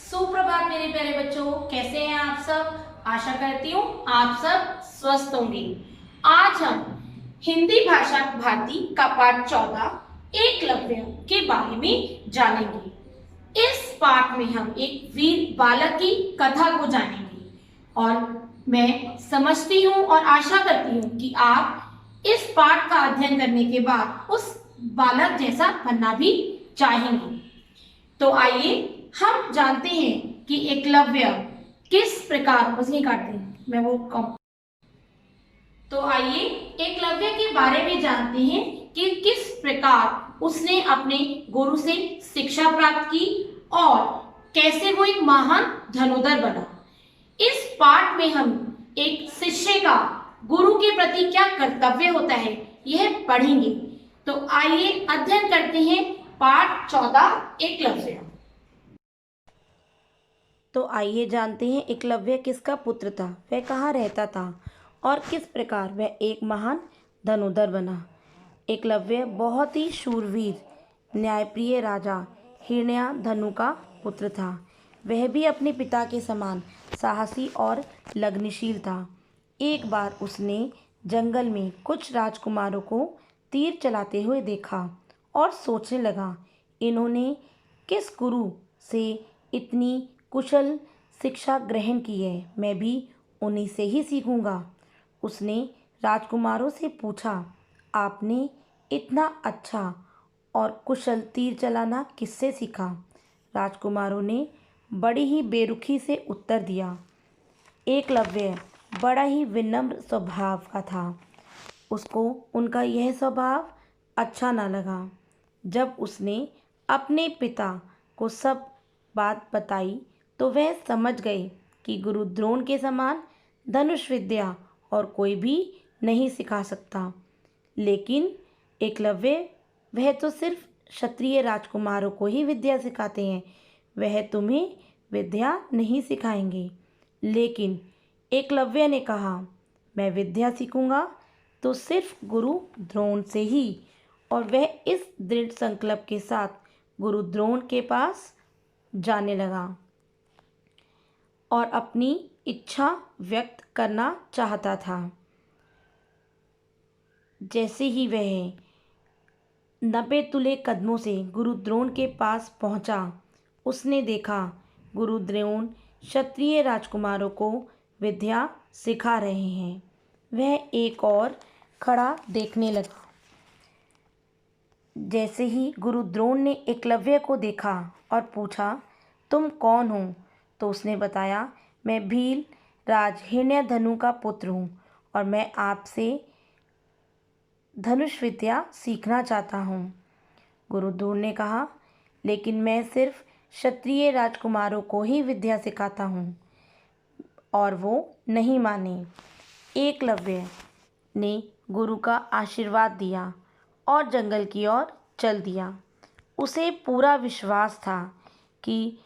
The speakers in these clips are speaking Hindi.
सुप्रभात मेरे प्यारे बच्चों, कैसे हैं आप सब। आशा करती हूँ आप सब स्वस्थ होंगे। आज हम हिंदी भाषा भारती का पाठ 14 एकलव्य के बारे में जानेंगे। इस पाठ में हम एक वीर बालक की कथा को जानेंगे और मैं समझती हूँ और आशा करती हूँ कि आप इस पाठ का अध्ययन करने के बाद उस बालक जैसा बनना भी चाहेंगे। तो आइए हम जानते हैं कि एकलव्य किस प्रकार बस नहीं काटते हैं मैं वो कम। तो आइए एकलव्य के बारे में जानते हैं कि किस प्रकार उसने अपने गुरु से शिक्षा प्राप्त की और कैसे वो एक महान धनुर्धर बना। इस पाठ में हम एक शिष्य का गुरु के प्रति क्या कर्तव्य होता है यह पढ़ेंगे। तो आइए अध्ययन करते हैं पाठ 14 एकलव्य। तो आइए जानते हैं एकलव्य किसका पुत्र था, वह कहाँ रहता था और किस प्रकार वह एक महान धनुर्धर बना। एकलव्य बहुत ही शूरवीर न्यायप्रिय राजा हिरण्याधनु का पुत्र था। वह भी अपने पिता के समान साहसी और लगनशील था। एक बार उसने जंगल में कुछ राजकुमारों को तीर चलाते हुए देखा और सोचने लगा, इन्होंने किस गुरु से इतनी कुशल शिक्षा ग्रहण की है, मैं भी उन्हीं से ही सीखूंगा। उसने राजकुमारों से पूछा, आपने इतना अच्छा और कुशल तीर चलाना किससे सीखा? राजकुमारों ने बड़ी ही बेरुखी से उत्तर दिया। एकलव्य बड़ा ही विनम्र स्वभाव का था। उसको उनका यह स्वभाव अच्छा न लगा। जब उसने अपने पिता को सब बात बताई तो वह समझ गए कि गुरु द्रोण के समान धनुष विद्या और कोई भी नहीं सिखा सकता। लेकिन एकलव्य वह तो सिर्फ क्षत्रिय राजकुमारों को ही विद्या सिखाते हैं, वह तुम्हें विद्या नहीं सिखाएंगे। लेकिन एकलव्य ने कहा, मैं विद्या सीखूंगा तो सिर्फ गुरु द्रोण से ही। और वह इस दृढ़ संकल्प के साथ गुरु द्रोण के पास जाने लगा और अपनी इच्छा व्यक्त करना चाहता था। जैसे ही वह 90 तुले कदमों से गुरु द्रोण के पास पहुंचा, उसने देखा गुरु द्रोण क्षत्रिय राजकुमारों को विद्या सिखा रहे हैं। वह एक और खड़ा देखने लगा। जैसे ही गुरु द्रोण ने एकलव्य को देखा और पूछा, तुम कौन हो? तो उसने बताया, मैं भील राज हिरण्याधनु का पुत्र हूँ और मैं आपसे धनुष विद्या सीखना चाहता हूँ। गुरु द्रोण ने कहा, लेकिन मैं सिर्फ क्षत्रिय राजकुमारों को ही विद्या सिखाता हूँ। और वो नहीं माने। एकलव्य ने गुरु का आशीर्वाद दिया और जंगल की ओर चल दिया। उसे पूरा विश्वास था कि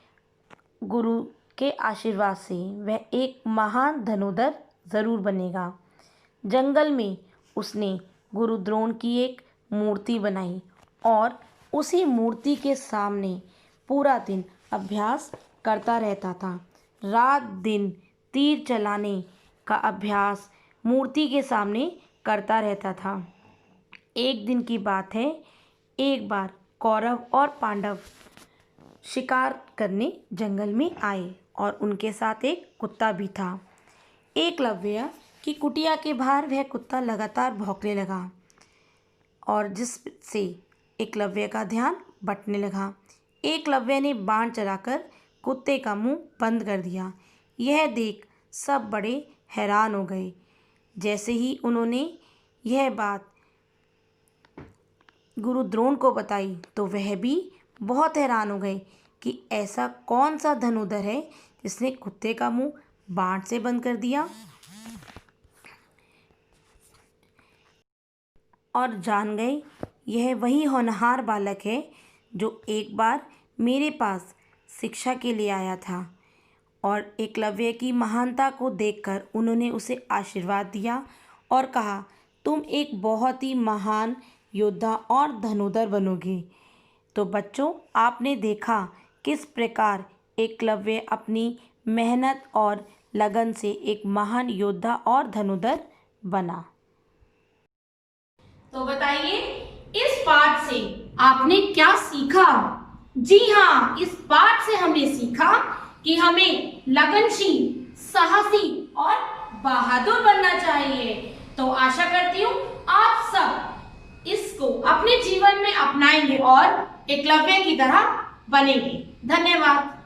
गुरु के आशीर्वाद से वह एक महान धनुर्धर ज़रूर बनेगा। जंगल में उसने गुरु द्रोण की एक मूर्ति बनाई और उसी मूर्ति के सामने पूरा दिन अभ्यास करता रहता था। रात दिन तीर चलाने का अभ्यास मूर्ति के सामने करता रहता था। एक दिन की बात है, एक बार कौरव और पांडव शिकार करने जंगल में आए और उनके साथ एक कुत्ता भी था। एकलव्य की कुटिया के बाहर वह कुत्ता लगातार भौंकने लगा और जिससे एकलव्य का ध्यान बंटने लगा। एकलव्य ने बाण चलाकर कुत्ते का मुंह बंद कर दिया। यह देख सब बड़े हैरान हो गए। जैसे ही उन्होंने यह बात गुरु द्रोण को बताई तो वह भी बहुत हैरान हो गए कि ऐसा कौन सा धनुर्धर है जिसने कुत्ते का मुंह बाण से बंद कर दिया। और जान गए, यह वही होनहार बालक है जो एक बार मेरे पास शिक्षा के लिए आया था। और एकलव्य की महानता को देखकर उन्होंने उसे आशीर्वाद दिया और कहा, तुम एक बहुत ही महान योद्धा और धनुर्धर बनोगे। तो बच्चों, आपने देखा किस प्रकार एकलव्य अपनी मेहनत और लगन से एक महान योद्धा और धनुर्धर बना। तो बताइए, इस पाठ से आपने क्या सीखा? जी हाँ, इस पाठ से हमने सीखा कि हमें लगनशील, साहसी और बहादुर बनना चाहिए। तो आशा करती हूँ आप सब इसको अपने जीवन में अपनाएंगे और एकलव्य की तरह बनेंगे। धन्यवाद।